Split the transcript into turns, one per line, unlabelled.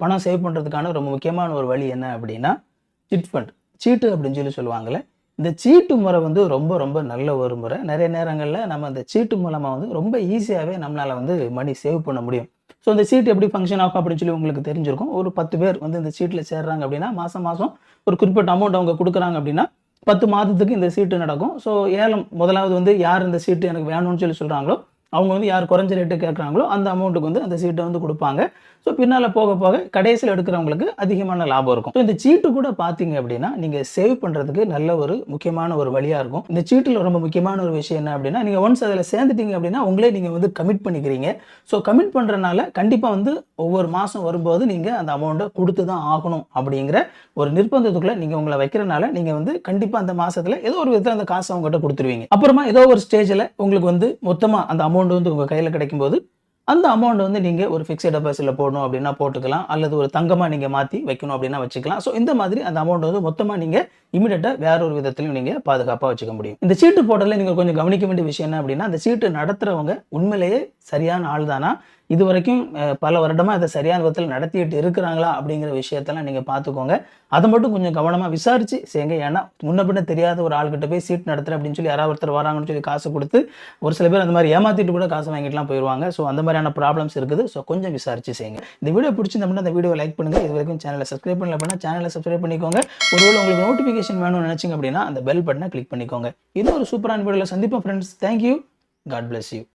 பணம் சேவ் பண்ணுறதுக்கான ரொம்ப முக்கியமான ஒரு வழி என்ன அப்படின்னா சிட் ஃபண்ட், சீட்டு அப்படின்னு சொல்லுவாங்கள்ல. இந்த சீட்டு முறை வந்து ரொம்ப ரொம்ப நல்ல ஒரு முறை. நிறைய நேரங்களில் நம்ம அந்த சீட்டு மூலமாக வந்து ரொம்ப ஈஸியாகவே நம்மளால் வந்து மணி சேவ் பண்ண முடியும். ஸோ இந்த சீட் எப்படி ஃபங்க்ஷன் ஆகும் அப்படின்னு உங்களுக்கு தெரிஞ்சிருக்கும். ஒரு 10 பேர் வந்து இந்த சீட்டில் சேர்றாங்க அப்படின்னா மாதம் மாதம் ஒரு குறிப்பிட்ட அமௌண்ட் அவங்க கொடுக்குறாங்க அப்படின்னா 10 மாதத்துக்கு இந்த சீட்டு நடக்கும். ஸோ ஏலம் முதலாவது வந்து யார் இந்த சீட்டு எனக்கு வேணும்னு சொல்கிறாங்களோ அவங்க வந்து யார் குறைஞ்ச ரேட்டு கேட்குறாங்களோ அந்த அமௌண்ட்டுக்கு வந்து அந்த சீட்டை வந்து கொடுப்பாங்க. ஸோ பின்னால் போக போக கடைசியில் எடுக்கிறவங்களுக்கு அதிகமான லாபம் இருக்கும். ஸோ இந்த சீட்டு கூட பார்த்தீங்க அப்படின்னா நீங்கள் சேவ் பண்ணுறதுக்கு நல்ல ஒரு முக்கியமான ஒரு வழியாக இருக்கும். இந்த சீட்டில் ரொம்ப முக்கியமான ஒரு விஷயம் என்ன அப்படின்னா நீங்கள் ஒன்ஸ் அதில் சேர்ந்துட்டீங்க அப்படின்னா உங்களே நீங்கள் வந்து கமிட் பண்ணிக்கிறீங்க. ஸோ கமிட் பண்ணுறதுனால கண்டிப்பாக வந்து ஒவ்வொரு மாதம் வரும்போது நீங்கள் அந்த அமௌண்ட்டை கொடுத்து தான் ஆகணும் அப்படிங்கிற ஒரு நிர்பந்தத்துக்குள்ளே நீங்கள் உங்களை வைக்கிறனால நீங்கள் வந்து கண்டிப்பாக அந்த மாதத்தில் ஏதோ ஒரு விதத்தில் அந்த காசை அவங்ககிட்ட கொடுத்துருவீங்க. அப்புறமா ஏதோ ஒரு ஸ்டேஜில் உங்களுக்கு வந்து மொத்தமாக அந்த அமௌண்ட் வந்து உங்கள் கையில் கிடைக்கும்போது அந்த அமௌண்ட் வந்து நீங்கள் ஒரு ஃபிக்ஸட் டெபாசிட்டில் போடணும் அப்படின்னா போட்டுக்கலாம், அல்லது ஒரு தங்கமாக நீங்கள் மாற்றி வைக்கணும் அப்படின்னா வச்சுக்கலாம். ஸோ இந்த மாதிரி அந்த அமௌண்ட் வந்து மொத்தமாக நீங்கள் இமீடியட்டாக வேற ஒரு விதத்திலையும் நீங்கள் பாதுகாப்பாக வச்சுக்க முடியும். இந்த சீட்டு போடல நீங்கள் கொஞ்சம் கவனிக்க வேண்டிய விஷயம் என்ன அப்படின்னா அந்த சீட்டு நடத்துகிறவங்க உண்மையிலேயே சரியான ஆள் தானா, இது வரைக்கும் பல வருடமாக அதை சரியான விதத்தில் நடத்திட்டு இருக்கிறாங்களா அப்படிங்கிற விஷயத்தெல்லாம் நீங்கள் பார்த்துக்கோங்க. அதை மட்டும் கொஞ்சம் கவனமாக விசாரித்து செய்யுங்க. ஏன்னா முன்ன பின்ன தெரியாத ஒரு ஆள்கிட்ட போய் சீட் நடத்துகிறேன் அப்படின்னு யாராவது ஒருத்தர் வராங்கன்னு காசு கொடுத்து ஒரு சில பேர் அந்த மாதிரி ஏமாற்றிட்டு கூட காசு வாங்கிட்டுலாம் போயிடுவாங்க. ஸோ அந்த மாதிரியான ப்ராப்ளம்ஸ் இருக்குது. ஸோ கொஞ்சம் விசாரித்து செய்யுங்க. இந்த வீடியோ பிடிச்சிருந்தோம்னா இந்த வீடியோ லைக் பண்ணுங்கள். இது வரைக்கும் சேனலை சப்ஸ்கிரைப் பண்ணல அப்படின்னா சேனலை சப்ஸ்கிரைப் பண்ணிக்கோங்க. ஒருவேளை உங்களுக்கு நோட்டிஃபிகேஷன் வேணும்னு நினச்சிங்க அப்படின்னா அந்த பெல் பட்டனை கிளிக் பண்ணிக்கோங்க. இன்னும் ஒரு சூப்பரான வீடியோவில் சந்திப்போம் friends. Thank you. God bless you.